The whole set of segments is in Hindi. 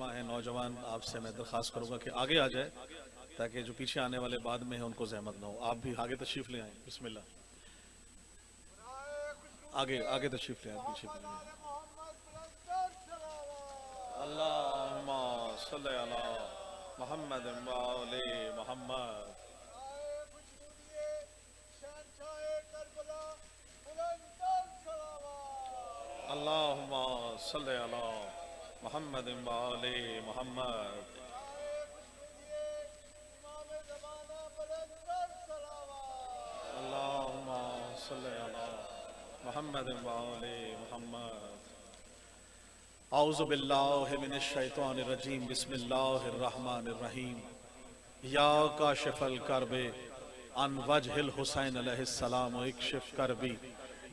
उलमा हैं, नौजवान, आपसे मैं दरख्वास्त करूंगा कि आगे आ जाए ताकि जो पीछे आने वाले बाद में हैं उनको जहमत ना हो। आप भी आगे तशरीफ ले आए। बिस्मिल्लाह, आगे आगे तशरीफ ले आए, पीछे अल्लाहुम्मा सल्ली अला मुहम्मद व आले मुहम्मद। अल्लाहुम्मा सल्ली अला मुहम्मद व आले मुहम्मद। अल्लाहुम्मा सल्ली अला मुहम्मद व आले मुहम्मद। औज़ु बिल्लाहि मिनश शैतानिर रजीम। बिस्मिल्लाहिर रहमानिर रहीम। या काशिफल कर्बे अन वजहिल हुसैन अलैहिस्सलाम इक्शिफ करबी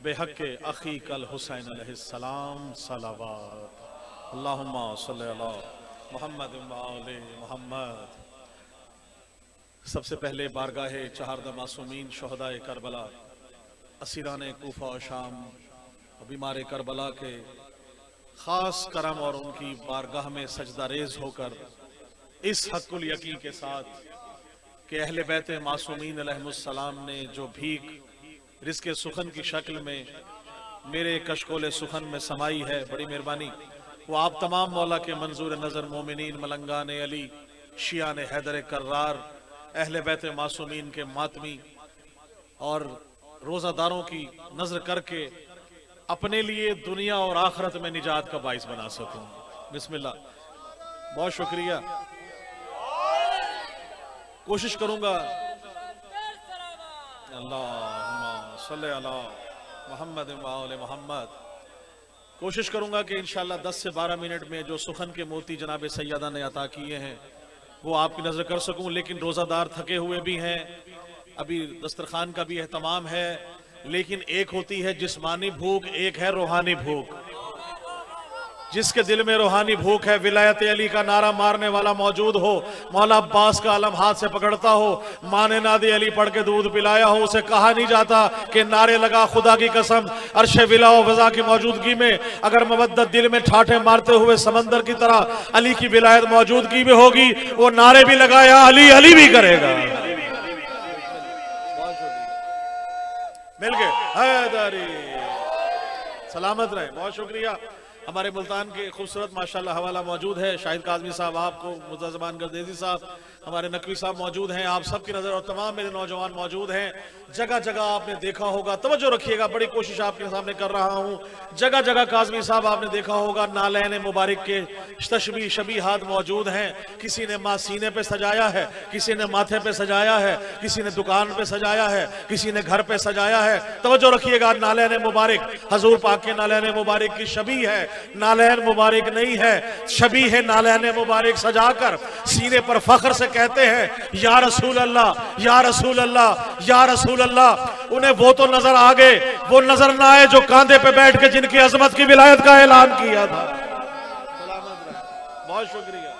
बेहक़्क़े अखी कल हुसैन अलैहिस्सलाम सलावत। अल्लाहुम्मा सल्ली अला मुहम्मद व आले मुहम्मद। सबसे पहले बारगाहे चहारदा मासूमीन शोहदाए करबला, असीरान कूफा और शाम, बीमार करबला के खास करम और उनकी बारगाह में सजदा रेज होकर इस हक़्क़ुल यकीन के साथ कि अहले बैत मासूमीन अलैहिमुस्सलाम ने जो भीख रिज़्क़े सुखन की शक्ल में मेरे कशकोले सुखन में समाई है, बड़ी मेहरबानी, वो आप तमाम मौला के मंजूर नज़र मोमिनीन मलंगान अली, शियान हैदर कर्रार, अहले बैत मासूमीन के मातमी और रोज़ादारों की नज़र करके अपने लिए दुनिया और आखिरत में निजात का बाइस बना सकूं। बिस्मिल्लाह, बहुत शुक्रिया। कोशिश करूंगा अल्लाहुम्मा सल्ली अला मुहम्मद व आले मुहम्मद, कोशिश करूंगा कि इंशाअल्लाह 10 से 12 मिनट में जो सुखन के मोती जनाब सैयदा ने अता किए हैं वो आपकी नजर कर सकूं। लेकिन रोजादार थके हुए भी हैं, अभी दस्तरखान का भी एहतमाम है, लेकिन एक होती है जिस्मानी भूख, एक है रूहानी भूख। जिसके दिल में रूहानी भूख है, विलायत अली का नारा मारने वाला मौजूद हो, मौला अब्बास का अलम हाथ से पकड़ता हो, माँ ने नादे अली पढ़ के दूध पिलाया हो, उसे कहा नहीं जाता कि नारे लगा खुदा की कसम अर्शे विला व वज़ा की मौजूदगी में अगर मवद्दत दिल में ठाठे मारते हुए समंदर की तरह अली की विलायत मौजूदगी में होगी, वो नारे भी लगाया अली अली भी करेगा। मिल गए हैदरी, सलामत रहे, बहुत शुक्रिया। हमारे मुल्तान के खूबसूरत माशाल्लाह हवाला मौजूद है, शाहिद काज़मी साहब, आपको मुज़्ज़मान गर्देज़ी साहब, हमारे नकवी साहब मौजूद हैं, आप सबकी नज़र और तमाम मेरे नौजवान मौजूद हैं। जगह जगह आपने देखा होगा, तवज्जो रखिएगा, बड़ी कोशिश आपके सामने कर रहा हूँ, जगह जगह काज़मी साहब आपने देखा होगा नालैन मुबारक के तशबीह शबीहात मौजूद हैं। किसी ने माँ सीने पे सजाया है, किसी ने माथे पे सजाया है, किसी ने दुकान पे सजाया है, किसी ने घर पे सजाया है। तवज्जो रखिएगा, नालैन मुबारक हजूर पाक के नालैन मुबारक की शबीह है, नालैन मुबारक नहीं है, शबीह है। नालैन मुबारक सजाकर सीने पर फख्र से कहते हैं या रसूल अल्लाह, या रसूल अल्लाह, या रसूल अल्लाह। उन्हें वो तो नजर आ गए, वो नजर ना आए जो कांधे पे बैठ के जिनकी अजमत की विलायत का ऐलान किया था। सलामत रहे, बहुत शुक्रिया,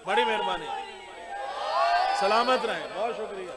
बड़ी मेहरबानी, सलामत रहे, बहुत शुक्रिया।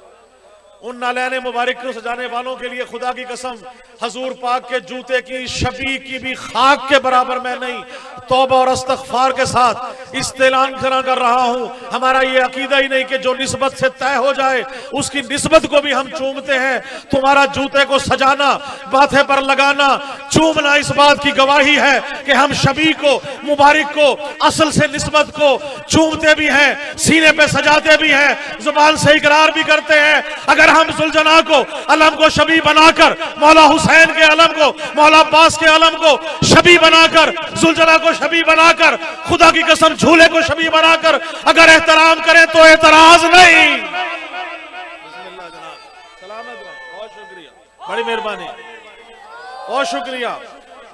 उन नालैन मुबारक को सजाने वालों के लिए खुदा की कसम हजूर पाक के जूते की शबी की भी खाक के बराबर मैं नहीं, तौबा और इस्तग़फ़ार के साथ इस्तेलान कर रहा हूं। हमारा ये अकीदा ही नहीं कि जो निस्बत से तय हो जाए उसकी निस्बत को भी हम चूमते हैं। तुम्हारा जूते को सजाना, माथे पर लगाना, चूमना इस बात की गवाही है कि हम शबी को, मुबारक को, असल से निस्बत को चूमते भी हैं, सीने पे सजाते भी हैं, जुबान से इकरार भी करते हैं। अगर हम जुलजना को अलम को शबी बनाकर, मौला हुसैन के अलम को, मौला अब्बास के अलम को शबी बनाकर, जुलजना को शबी बनाकर, खुदा की कसम झूले को शबी बनाकर अगर एहतराम करें तो एतराज नहीं। सलामत रहो, बहुत शुक्रिया, बड़ी मेहरबानी, बहुत शुक्रिया।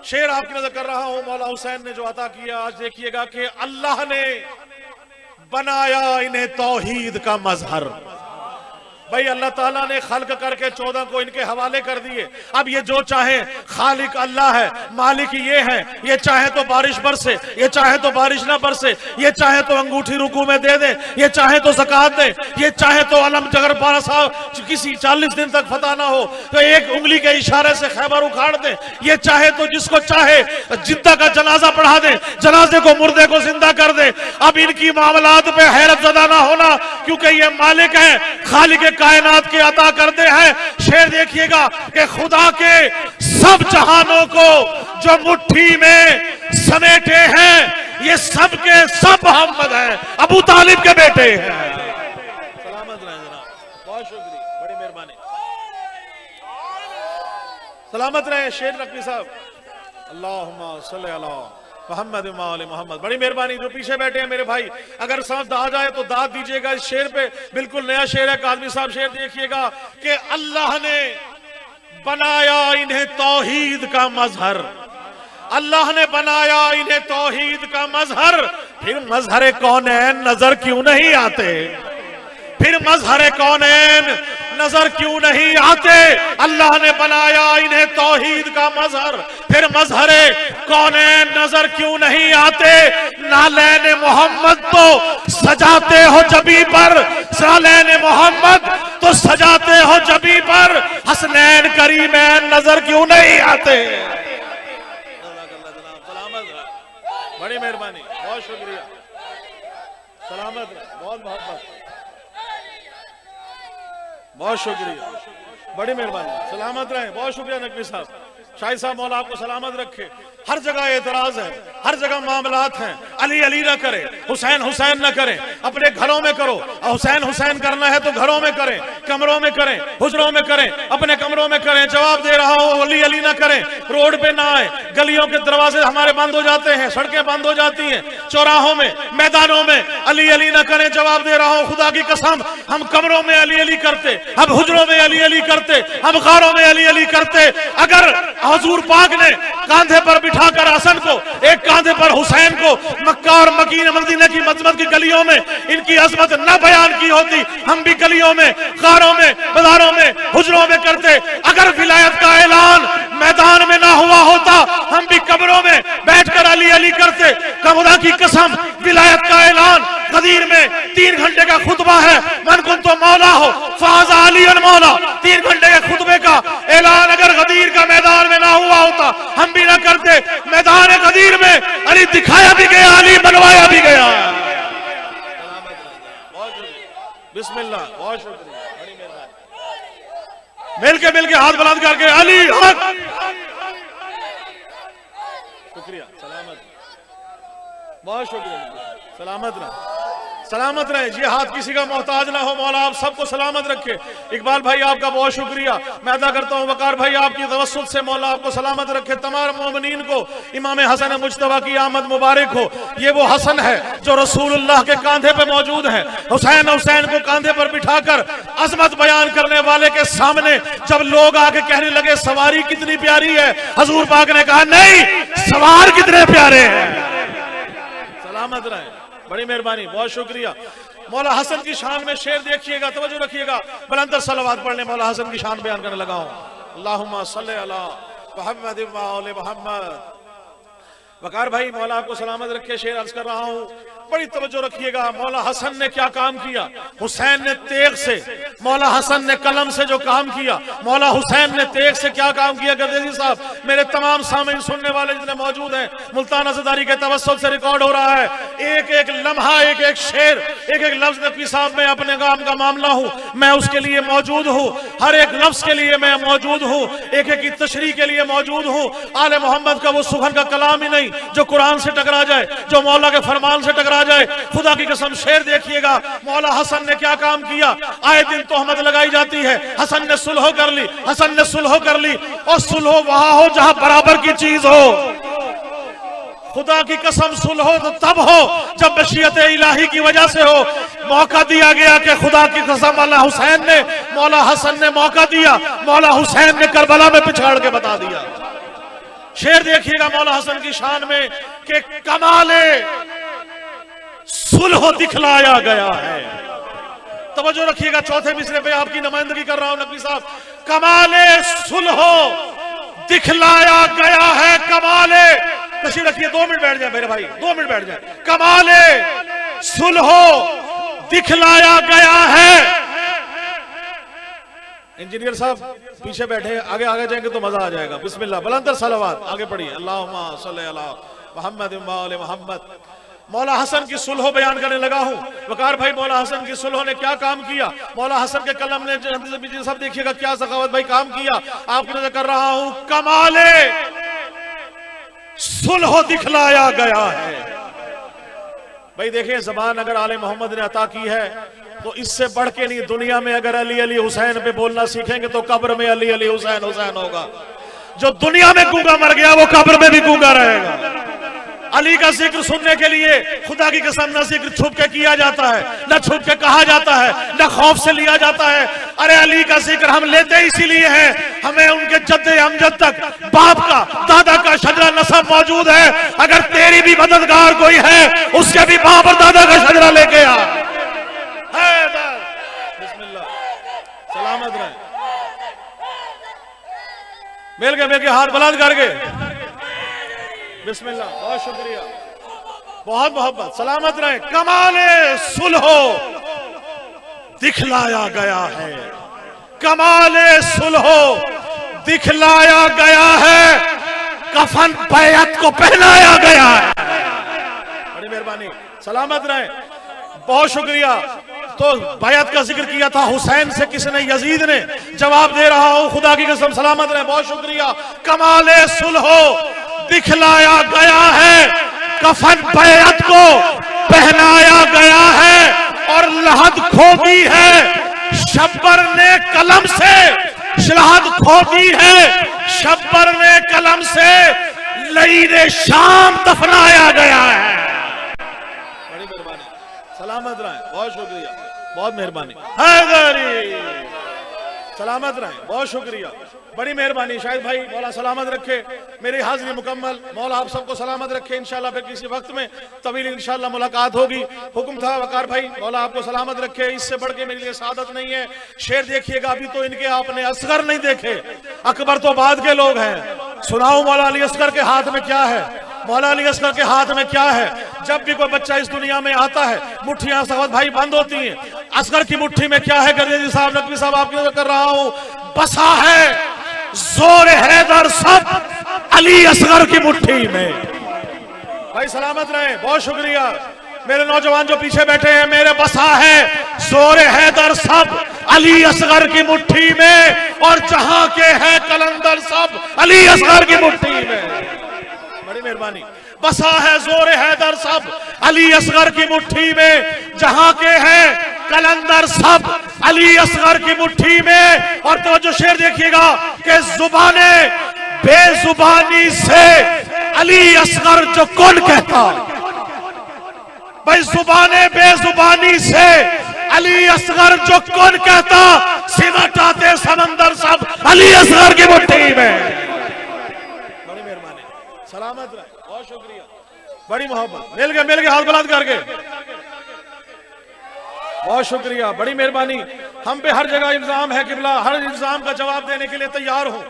शेर आपकी नजर कर रहा हूं, मौला हुसैन ने जो अता किया, आज देखिएगा कि अल्लाह ने बनाया इन्हें तौहीद का मजहर। भाई अल्लाह ताला ने खल्क करके 14 को इनके हवाले कर दिए। अब ये जो चाहे, खालिक अल्लाह है, मालिक ये है, ये चाहे तो बारिश बरसे, ये चाहे तो बारिश ना बरसे, ये चाहे तो अंगूठी रुकू में दे दे, ये चाहे तो ज़कात दे, ये चाहे तो अलम जगर 12 साल किसी 40 दिन तक फतह ना हो तो एक उंगली के इशारे से खैबर उखाड़ दे, ये चाहे तो जिसको चाहे जिंदा का जनाजा पढ़ा दे, जनाजे को मुर्दे को जिंदा कर दे। अब इनकी मामलात पे हैरत ज़दा ना होना, क्योंकि ये मालिक है, खालिक कायनात के अता करते हैं। शेर देखिएगा कि खुदा के सब जहानों को जो मुट्ठी में समेटे हैं, ये सब के सब मोहम्मद हैं, अबू तालिब के बेटे हैं। सलामत रहे जनाब, बहुत शुक्रिया, बड़ी मेहरबानी। सलामत रहे शेर नकवी साहब। अल्लाहुम्मा सल्ली अला मोहम्मद मोहम्मद, बड़ी मेहरबानी। जो पीछे बैठे हैं मेरे भाई, अगर साथ आ जाए तो दाद दीजिएगा इस शेर पे। बिल्कुल नया शेर है काज़मी साहब। शेर देखिएगा कि अल्लाह ने बनाया इन्हें तौहीद का मजहर, अल्लाह ने बनाया इन्हें तौहीद का मजहर, फिर मजहर कौनैन नजर क्यों नहीं आते, फिर मजहर कौनैन नजर क्यों नहीं आते। अल्लाह ने बनाया इन्हें तौहीद का मजहर, फिर मजहर कौनैन नजर क्यों नहीं आते। नालैन मोहम्मद तो सजाते हो जबी पर, नालैन मोहम्मद तो सजाते हो जबी पर, हसनैन करीमैन नजर क्यों नहीं आते। बड़ी मेहरबानी, बहुत शुक्रिया, सलामत, बहुत मोहब्बत, बहुत शुक्रिया, बड़ी मेहरबानी, सलामत रहे, बहुत शुक्रिया नकवी साहब। शाहिद साहब मौला आपको सलामत रखे। हर जगह एतराज है, हर जगह मामलात हैं। अली अली ना करें, हुसैन हुसैन ना करें, अपने घरों में करो। हुसैन हुसैन करना है तो घरों में करें, कमरों में करें, हुजरों में करें, अपने कमरों में करें। जवाब दे रहा हूं, अली अली ना करें, रोड पे ना आए, गलियों के दरवाजे हमारे बंद हो जाते हैं, सड़कें बंद हो जाती हैं, चौराहों में, मैदानों में अली अली ना करें। जवाब दे रहा हूं, खुदा की कसम, हम कमरों में अली अली करते, हम हुजरों में अली अली करते, हम गारों में अली अली करते। अगर हुजूर पाक ने कांधे पर बिठाकर हसन को, एक कांधे पर हुसैन को मक्का और मदीना की मजमत की गलियों में इनकी अजमत न बयान की होती, हम भी गलियों में, गारों में, बाजारों में, हुजरों में करते। अगर विलायत का ऐलान मैदान में ना हुआ होता, हम भी कब्रों में बैठकर अली अली करते। खुदा की कसम, विलायत का ऐलान गदीर में 3 घंटे का खुतबा है, मन कुन तो मौला हो फाज़ा अली मौला, 3 घंटे के खुतबे का ऐलान अगर गदीर का मैदान में ना हुआ होता, हम भी ना करते। मैदान गदीर में अली दिखाया भी गया, अली बनवाया भी गया। बिस्मिल्लाह, बहुत शुक्रिया, बड़ी मेहरबानी। मिलके हाथ बुलंद करके अली हक, शुक्रिया, सलामत, बहुत शुक्रिया, सलामत रहे, सलामत रहे। ये हाथ किसी का मोहताज ना हो, मौला आप सबको सलामत रखे। इकबाल भाई आपका बहुत शुक्रिया। मैं अदा करता हूँ वकार भाई आपकी तवस्सुत से, मौला आपको सलामत रखे। तमाम मोमिनीन को इमाम हसन मुज्तबा की आमद मुबारक हो। ये वो हसन है जो रसूलुल्लाह के कांधे पे मौजूद है। हुसैन हुसैन को कांधे पर बिठाकर अजमत बयान करने वाले के सामने जब लोग आके कहने लगे सवारी कितनी प्यारी है, हुजूर पाक ने कहा नहीं, सवार कितने प्यारे हैं। सलामत रहे, बड़ी मेहरबानी, बहुत शुक्रिया। मौला हसन की शान में शेर देखिएगा, तवज्जो रखिएगा। बुलंद सलवात पढ़ने मौला हसन की शान बयान करने लगा हूं। अल्लाहुम्मा सल्ली अला मुहम्मद व आले मुहम्मद। वकार भाई मौला आपको सलामत रखे। शेर अर्ज कर रहा हूं, बड़ी तवज्जो रखिएगा। मौला हसन ने क्या काम किया, हुसैन ने तेग से, मौला हसन ने कलम से जो काम किया, मौला हुसैन ने तेग से क्या काम किया। गर्देजी साहब, मेरे तमाम सामीन सुनने वाले जितने मौजूद हैं, मुल्तान अज़दारी के तवस्सुल से रिकॉर्ड हो रहा है। एक एक लम्हा, एक एक शेर, एक एक लफ्ज नकवी साहब, मैं अपने काम का मामला हूँ, मैं उसके लिए मौजूद हूँ। हर एक लफ्ज के लिए मैं मौजूद हूँ, एक एक की तशरीह के लिए मौजूद हूँ। आले मोहम्मद का वो सुखन का कलाम ही नहीं जो कुरान से टकरा जाए, जो मौला के फरमान से टकरा जाए। खुदा की कसम, शेर देखिएगा मौला हसन ने क्या काम किया। आए दिन तोहमत लगाई जाती है, हसन ने सुलह कर ली, हसन ने सुलह कर ली। और सुलह वहां हो जहां बराबर की चीज हो। खुदा की कसम, सुलह तो तब हो जब मशीयत इलाही की वजह से हो। मौका दिया गया कि खुदा की कसम, मौला हुसैन ने, मौला हसन ने मौका दिया, मौला हुसैन ने करबला में पिछाड़ के बता दिया। शेर देखिएगा मौला हसन की शान में कि कमाले सुलह दिखलाया गया है, तवज्जो रखिएगा, चौथे मिसरे पे आपकी नुमाइंदगी कर रहा हूं नकवी साहब। कमाले सुलहो दिखलाया गया है, कमाले, तशरीफ रखिए, 2 मिनट बैठ जाए मेरे भाई, 2 मिनट बैठ जाए। कमाले सुलहो दिखलाया गया है। इंजीनियर साहब पीछे बैठे, आगे आगे जाएंगे तो मजा आ जाएगा। बिस्मिल्लाह, बुलंद सलावत, आगे पढ़िए। अल्लाहुम्मा सल्ली अला मुहम्मद व आले मुहम्मद। मौला हसन की सुलह बयान करने लगा हूं। वकार भाई, मौला हसन की सुलह ने क्या काम किया, मौला हसन के कलम ने सब देखिएगा क्या सखावत भाई काम किया। आपकी नजर कर रहा हूं, कमाले सुलह दिखलाया गया है। भाई देखिए, जबान अगर आले मोहम्मद ने अता की है तो इससे बढ़ के नहीं। दुनिया में अगर अली अली हुसैन पे बोलना सीखेंगे तो कब्र में अली अली हुसैन हुसैन होगा। जो दुनिया में गूंगा मर गया वो कब्र में भी गूंगा रहेगा। अली का जिक्र सुनने के लिए खुदा की कसम न जिक्र छुप के किया जाता है, न छुप के कहा जाता है, न खौफ से लिया जाता है। अरे अली का जिक्र हम लेते इसीलिए हैं, हमें उनके जद्दे अमजद तक बाप का दादा का शजरा नसब मौजूद है। अगर तेरी भी मददगार कोई है उसके भी बाप और दादा का शजरा लेके आ। बिस्मिल्लाह, सलामत रहे। मिल गए हाथ बुलंद करके। बिस्मिल्लाह, बहुत शुक्रिया, बहुत मोहब्बत, सलामत रहे। कमाले सुलहो दिखलाया गया है, कमाले सुलहो दिखलाया गया है, कफन बैत को पहनाया गया है। बड़ी मेहरबानी, सलामत रहे, बहुत शुक्रिया। तो बैत का जिक्र किया था हुसैन से किसने, यजीद ने। जवाब दे रहा हूं खुदा की कसम, सलामत रहे, बहुत शुक्रिया। कमाले सुलहो दिखलाया गया है, कफन बैत को पहनाया गया है और लहद खोदी है शब्बर ने कलम से, लहद खोदी है शब्बर ने कलम से, लईने शाम दफनाया गया है। बड़ी मेहरबानी, सलामत रहे, बहुत शुक्रिया, बहुत मेहरबानी। हैदरी, सलामत रहे, बहुत शुक्रिया, बड़ी मेहरबानी। शायद भाई मौला सलामत रखे, मेरी हाजिरी मुकम्मल। मौला आप सबको सलामत रखे। इंशाल्लाह फिर किसी वक्त में तवील इंशाल्लाह मुलाकात होगी। हुक्म था वकार भाई, मौला आपको सलामत रखे, इससे बढ़ के मेरे लिए सादत नहीं है। शेर देखिएगा, अभी तो इनके आपने असगर नहीं देखे, अकबर तो बाद के लोग हैं। सुनाओ मौला अली असगर के हाथ में क्या है, मौला अली असगर के हाथ में क्या है। जब भी कोई बच्चा इस दुनिया में आता है मुट्ठियां सवत भाई बंद होती हैं। असगर की मुट्ठी में क्या है, गर्देजी साहब, नकवी साहब, आपकी नजर कर रहा हूं, बसा है जोर हैदर सब अली असगर की मुट्ठी में। भाई सलामत रहे, बहुत शुक्रिया। मेरे नौजवान जो पीछे बैठे हैं, मेरे बसा है जोर हैदर सब अली असगर की मुट्ठी में, और जहां के है कलंदर सब अली असगर की मुट्ठी में। बड़ी मेहरबानी। बसा है जोर हैदर सब अली असगर की मुट्ठी में, जहां के हैं कलंदर सब अली असगर की मुट्ठी में। और तो जो शेर देखिएगा कि जुबाने बेजुबानी से अली असगर जो कौन कहता, भाई जुबाने बेजुबानी से अली असगर जो कौन कहता, सिमट आते समंदर सब अली असगर की मुट्ठी में। बड़ी मेहरबानी, सलामत रहे, बहुत शुक्रिया, बड़ी मोहब्बत। मिल गए हाथ बुलंद करके, बहुत शुक्रिया, बड़ी मेहरबानी। हम पे हर जगह इल्जाम है किबला, हर इल्जाम का जवाब देने के लिए तैयार हूं।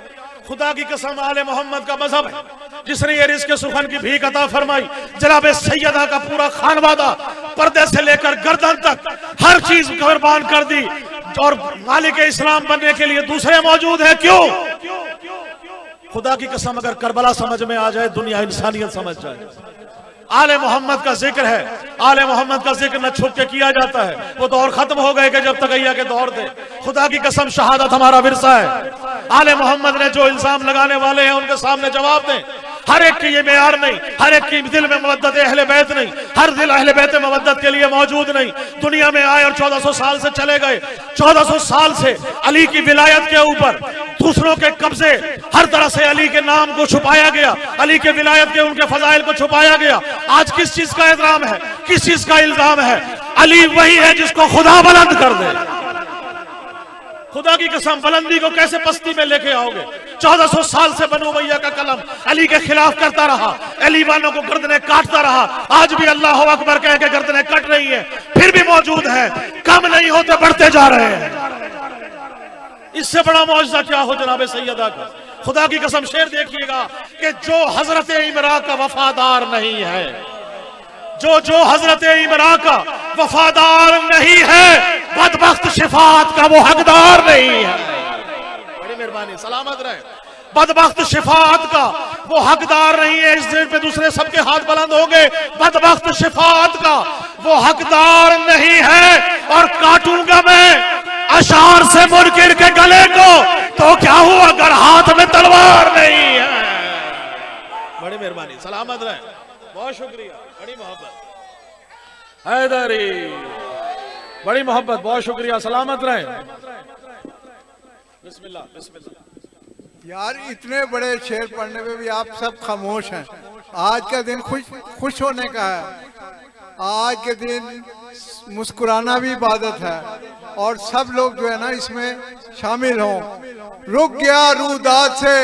खुदा की कसम, आले मोहम्मद का मजहब है जिसने ये रिज़्क़ सुखन की भीख अता फरमाई। जनाब सैयदा का पूरा खानवादा पर्दे से लेकर गर्दन तक हर चीज कुर्बान कर दी, और मालिक इस्लाम बनने के लिए दूसरे मौजूद है। क्यों? खुदा की कसम, अगर करबला समझ में आ जाए, दुनिया इंसानियत समझ जाए। आले मोहम्मद का जिक्र है, आले मोहम्मद का जिक्र न छुप के किया जाता है। वो दौर खत्म हो गए कि जब तकैया के दौर थे। खुदा की कसम, शहादत हमारा विरसा है। आले मोहम्मद ने जो इल्जाम लगाने वाले हैं उनके सामने जवाब दें। हर एक की ये मेयार नहीं, हर एक की दिल में मवद्दत अहले बैत नहीं, हर दिल अहले बैत मवद्दत के लिए मौजूद नहीं। दुनिया में आए और 1400 साल से चले गए। 1400 साल से अली की विलायत के ऊपर दूसरों के कब्जे, हर तरह से अली के नाम को छुपाया गया, अली के विलायत के उनके फजाइल को छुपाया गया। आज किस चीज का एहतराम है, किस चीज का इल्जाम है? अली वही है जिसको खुदा बुलंद कर दे। खुदा की कसम, बुलंदी को कैसे पस्ती में लेके आओगे? 1400 साल से बनु उमैया का कलम अली के खिलाफ करता रहा, अली वालों को गर्दनें काटता रहा। आज भी अल्लाह अकबर कह के गर्दनें कट रही नहीं है, फिर भी मौजूद है, कम नहीं होते, बढ़ते जा रहे हैं। इससे बड़ा मौजज़ा क्या हो जनाब सैयदा का। खुदा की कसम शेर देखिएगा कि जो हजरत इमरा का वफादार नहीं है, जो हजरत इमरा का वफादार नहीं है, बदबख्त शिफात का वो हकदार नहीं है। बड़ी मेहरबानी, सलामत रहे। बदबख्त शिफात का वो हकदार नहीं है। इस दिन पे दूसरे सबके हाथ बुलंद होंगे। बदबख्त शिफात का वो हकदार नहीं है। और काटूंगा मैं अशार से मुनकिर के गले को, तो क्या हुआ अगर हाथ में तलवार नहीं है। बड़ी मेहरबानी, सलामत रहे, बहुत शुक्रिया, बड़ी मोहब्बत हैदरी, बड़ी मोहब्बत, बहुत शुक्रिया, सलामत रहे। बिस्मिल्लाह बिस्मिल्लाह। यार इतने बड़े शेर पढ़ने में भी आप सब खामोश हैं। आज का दिन खुश होने का है। आज के दिन मुस्कुराना भी इबादत है और सब लोग जो है ना इसमें शामिल हों। रुक गया रूदात से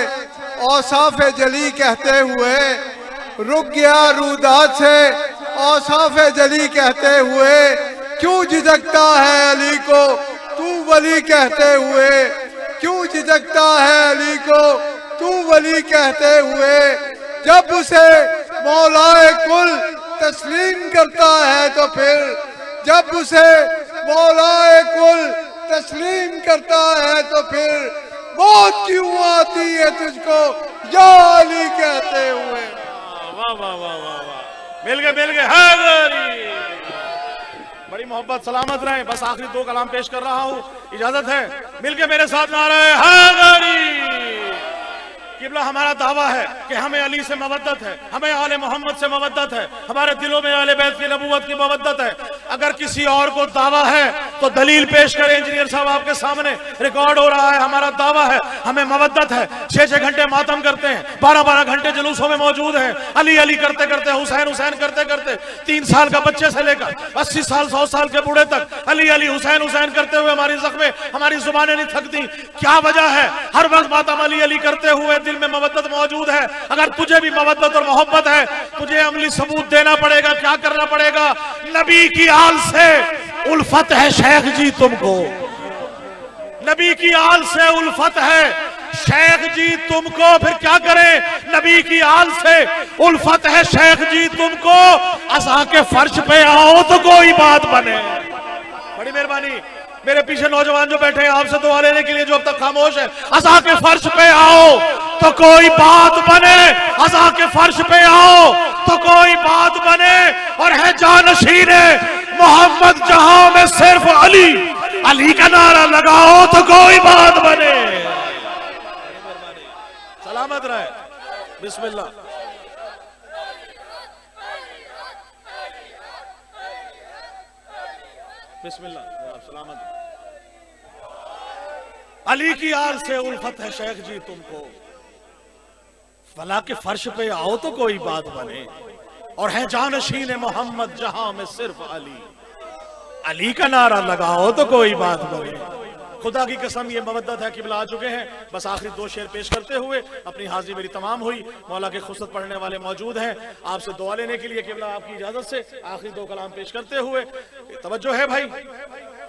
औसाफ जली कहते हुए, रुक गया रूदात से औसाफ जली कहते हुए, क्यों झिझकता है अली को तू वली कहते हुए, क्यों झिझकता है अली को तू वली कहते हुए। जब उसे मौलाए कुल तस्लीम करता है तो फिर, जब उसे मौलाए कुल तस्लीम करता है तो फिर मौत क्यों आती है तुझको या अली कहते हुए। वाह वाह वाह वाह वाह, मिल गए हैदरी, बड़ी मोहब्बत, सलामत रहे। बस आखिरी दो कलाम पेश कर रहा हूँ, इजाजत है। मिलके मेरे साथ नारे हैदरी। किबला हमारा दावा है कि हमें अली से मवद्दत है, हमें आले मोहम्मद से मवद्दत है, हमारे दिलों में आले बैत की नबूवत की मवद्दत है। अगर किसी और को दावा है तो दलील पेश करें। इंजीनियर साहब आपके सामने रिकॉर्ड हो रहा है। हमारा दावा है, हमें मवद्दत है। 6-6 घंटे मातम करते हैं, 12-12 घंटे जुलूसों में मौजूद हैं। अली अली करते करते, हुसैन हुसैन करते करते, 3 साल का बच्चे से लेकर 80 साल 100 साल के बूढ़े तक अली अली हुसैन हुसैन करते हुए हमारी ज़ख्में, हमारी जुबानें नहीं थकती। क्या वजह है? हर वक्त मातम अली अली करते हुए दिल में मवद्दत मौजूद है। अगर तुझे भी मवद्दत और मोहब्बत है, तुझे अमली सबूत देना पड़ेगा। क्या करना पड़ेगा? नबी की आल से उल्फत है शेख जी तुमको, नबी की आल से उल्फत है शेख जी तुमको। फिर क्या करें? नबी की आल से उल्फत है शेख जी तुमको। असा के फर्श पे आओ तो कोई बात बने। बड़ी मेहरबानी। मेरे पीछे नौजवान जो बैठे हैं आपसे दुआ लेने के लिए, जो अब तक खामोश है, असा के फर्श पे आओ तो कोई बात बने। असा के फर्श पे आओ तो कोई बात बने। और है जानशीन मोहम्मद जहां में सिर्फ अली, अली का नारा लगाओ तो कोई बात बने। सलामत रहे। बिस्मिल्लाह। बिस्मिल्लाह, सलामत। अली की आल से उल्फत है शेख जी तुमको, फला के फर्श पे आओ तो कोई बात बने। और है जानशीन मोहम्मद जहां में सिर्फ अली, अली का नारा लगाओ तो कोई बात बने। खुदा की कसम ये मवद्दत है। किबला आ चुके हैं। बस आखिरी 2 शेर पेश करते हुए अपनी हाजिरी मेरी तमाम हुई। मौला के खुसरत पढ़ने वाले मौजूद हैं आपसे दुआ लेने के लिए। किबला आपकी इजाजत से आखिरी 2 कलाम पेश करते हुए, तवज्जो है भाई,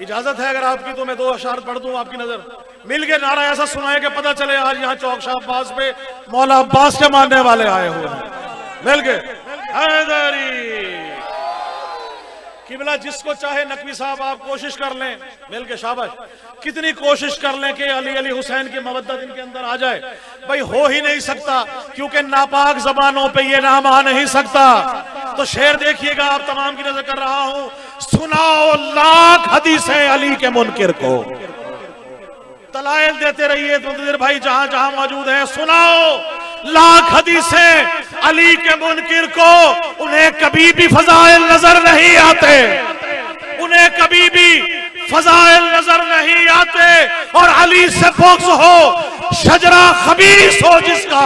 इजाजत है अगर आपकी तो मैं 2 अशार पढ़ दूं आपकी नजर। मिल के नारा ऐसा सुनाए कि पता चले आज यहाँ चौक शाह अब्बास पे मौला अब्बास के मानने वाले आए हुए हैं। मिल के हैदरी। किबला जिसको चाहे नकवी साहब आप कोशिश कर लें, मिल के शाबाश, कितनी कोशिश कर लें कि अली अली हुसैन की मवद्दत इनके अंदर आ जाए, भाई हो ही नहीं सकता, क्योंकि नापाक जबानों पे ये नाम आ नहीं सकता। तो शेर देखिएगा, आप तमाम की नजर कर रहा हूं। सुनाओ लाख हदीसें अली के मुनकिर को, दलाइल देते रहिए मुंतजिर भाई जहां जहां मौजूद है। सुनाओ लाख हदीसें अली के मुनकिर को, उन्हें कभी भी फजाइल नजर नहीं आते, उन्हें कभी भी फजाइल नजर नहीं आते। और अली से फोक्स हो शजरा खबीस हो जिसका,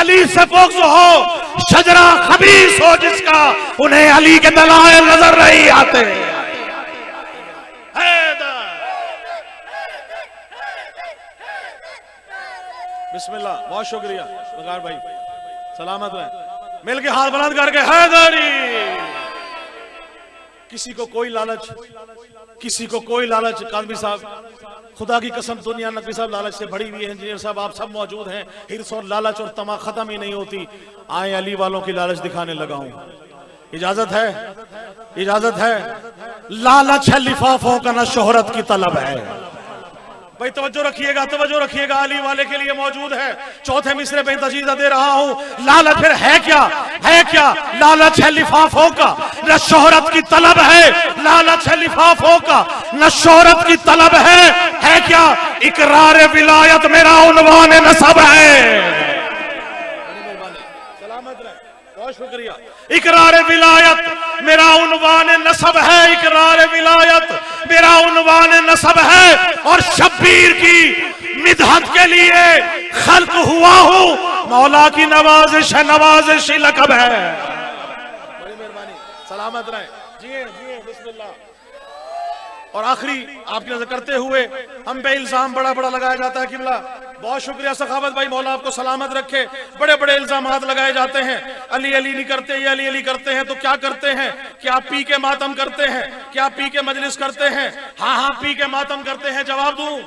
अली से फोक्स हो शजरा खबीस हो जिसका, उन्हें अली के दलाइल नजर नहीं आते। बिस्मिल्लाह, बहुत शुक्रिया बगार भाई, सलामत रहे। मिलके हाथ बुलंद करके हैदरी। किसी को कोई लालच काजमी साहब, खुदा की कसम दुनिया नकवी साहब लालच से भरी हुई है। इंजीनियर साहब आप सब मौजूद हैं, हिर्स और लालच और तमा खत्म ही नहीं होती। आए अली वालों की लालच दिखाने लगा हूं, इजाजत है। लालच है लिफाफों का, न शोहरत की तलब है। भाई तवज्जो रखिएगा, अली वाले के लिए मौजूद है। चौथे मिसरे पे तजीदा दे रहा हूं। लालच फिर है क्या? लालच है लिफाफों का, न शोहरत की तलब है। लालच है लिफाफों का, न शोहरत की तलब है क्या? इकरार विलायत मेरा उन्वान नसब है। सलामत रहे, बहुत शुक्रिया। इकरार विलायत मेरा उन्वान नसब है, इकरार विलायत मेरा उन्वान नसब है। और शब्बीर की मिदहत के लिए खल्क हुआ हूं, मौला की नवाजिश है, नवाजिश ही लकब है। बड़ी मेहरबानी, सलामत रहे, जिए बिस्मिल्लाह। और आखिरी आपकी नजर करते हुए, हम पे इल्जाम बड़ा लगाया जाता है किबला, बहुत शुक्रिया सखावत भाई, मौला आपको सलामत रखे। बड़े इल्जामात लगाए जाते हैं, अली नहीं करते, ये अली करते हैं। तो क्या करते हैं? क्या पी के मातम करते हैं? क्या पी के मजलिस करते हैं? हाँ पी के मातम करते हैं। जवाब दूं,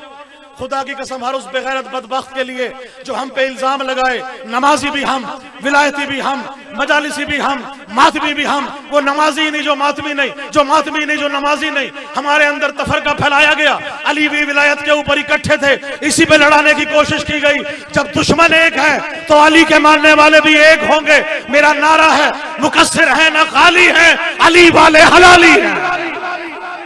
खुदा की कसम, हर उस बेगैरत बदबख्त के लिए जो हम पे इल्जाम लगाए, नमाजी भी हम, विलायती भी हम, मजालिसी भी हम, मातमी भी हम। वो नमाजी नहीं जो मातमी नहीं, जो मातमी नहीं जो नमाजी नहीं। हमारे अंदर तफरका फैलाया गया, अली भी विलायत के ऊपर इकट्ठे थे, इसी पे लड़ाने की कोशिश की गई। जब दुश्मन एक है तो अली के मानने वाले भी एक होंगे। मेरा नारा है, मुकस्सिर है ना खाली है, अली वाले हलाली है।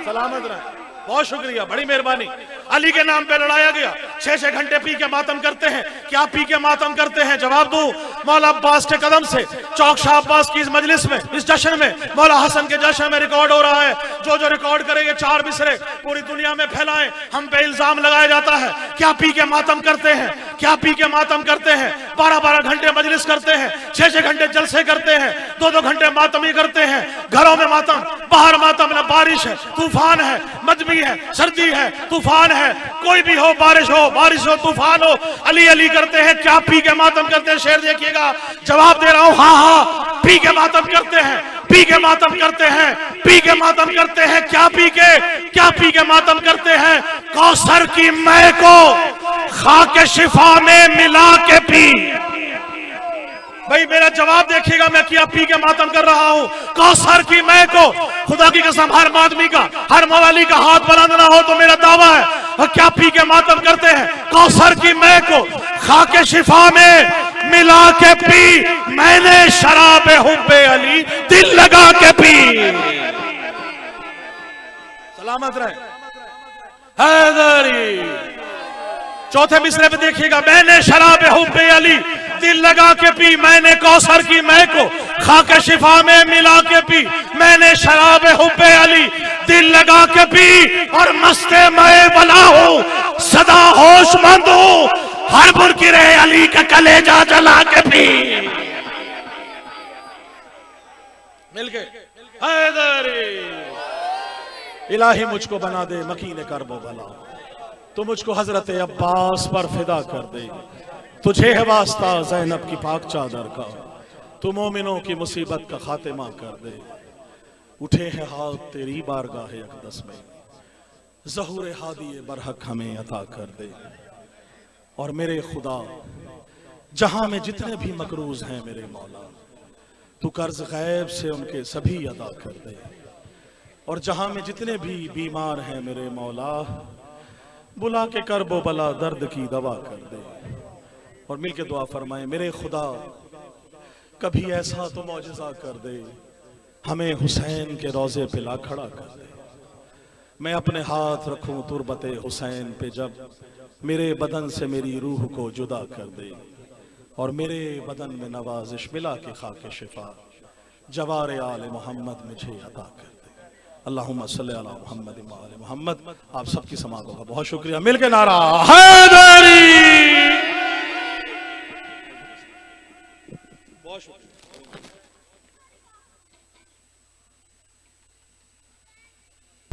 सलामत रहे, बहुत शुक्रिया, बड़ी मेहरबानी। अली के नाम पे लड़ाया गया, 6 घंटे पी के मातम करते हैं। क्या पी के मातम करते हैं? जवाब दूं, मौला अब्बास के कदम से चौक शाह अब्बास की इस मजलिस में, इस जश्न में, मौला हसन के जश्न में रिकॉर्ड हो रहा है। जो रिकॉर्ड करे ये 4 मिसरे पूरी दुनिया में फैलाएं। हम पे इल्जाम लगाया जाता है, क्या पी के मातम करते हैं, क्या पी के मातम करते हैं। 12 घंटे मजलिस करते हैं, 6 घंटे जलसे करते हैं, 2 घंटे मातमी करते हैं। घरों में मातम, बाहर मातम, न बारिश है, तूफान है, मजमी है, सर्दी है, तूफान है, कोई भी हो, बारिश हो, तूफान हो, अली करते हैं। क्या पी के मातम करते हैं? शेर देखिएगा, जवाब दे रहा हूं, हाँ पी के मातम करते हैं, पी के मातम करते हैं, पी के मातम करते हैं। क्या पी के मातम करते हैं? कौसर की मैं को खाके शिफा में मिला के पी। भाई मेरा जवाब देखिएगा, मैं क्या पी के मातम कर रहा हूं? कौसर की मैं को, खुदा की कसम, हर मातमी का, हर मवाली का हाथ बुलंद ना हो तो मेरा दावा है, और क्या पी के मातम करते हैं? कौसर की मैं को खाके शिफा में मिला के पी, मैंने शराब हुब्बे अली दिल लगा के पी। सलामत रहे, हैदरी। चौथे मिसरे पे देखिएगा, मैंने शराब हुब्बे अली दिल लगा के पी, मैंने कौसर की मैं को खाके शिफा में मिला के पी, मैंने शराब हुब्बे अली दिल लगा के पी। और मस्ते मैं बला हूं, सदा होशमंद हूं, हर बुरकिरे अली का कलेजा जला के पी। मिल गए, हैदरी। इलाही मुझको बना दे मकीन करबो भला, तो मुझको हजरत अब्बास पर फिदा कर दे। तुझे है वास्ता ज़ैनब की पाक चादर का, तू मोमिनों की मुसीबत का खातिमा कर दे। उठे है हाथ तेरी बारगाह अक़दस में, ज़हूर हादी बरहक हमें अता कर दे। और मेरे खुदा, जहां में जितने भी मकरूज हैं मेरे मौला, तू कर्ज गैब से उनके सभी अदा कर दे। और जहां में जितने भी बीमार हैं मेरे मौला, बुला के करबो बला दर्द की दवा कर दे। और मिलके दुआ फरमाए, मेरे खुदा कभी ऐसा तो मौजज़ा कर दे, हमें हुसैन के रोजे पे ला खड़ा कर दे। मैं अपने हाथ रखूं तुरबते हुसैन पे, जब मेरे बदन से मेरी रूह को जुदा कर दे। और मेरे बदन में नवाजिश मिला के खाके शिफा, जवार आले मोहम्मद मुझे अता कर दे। अल्लाहुम्मा सल्ली अला मुहम्मद व आले मोहम्मद। आप सबकी समाअत का बहुत शुक्रिया। मिलके नारा हैदरी। बहुत शुक्रिया।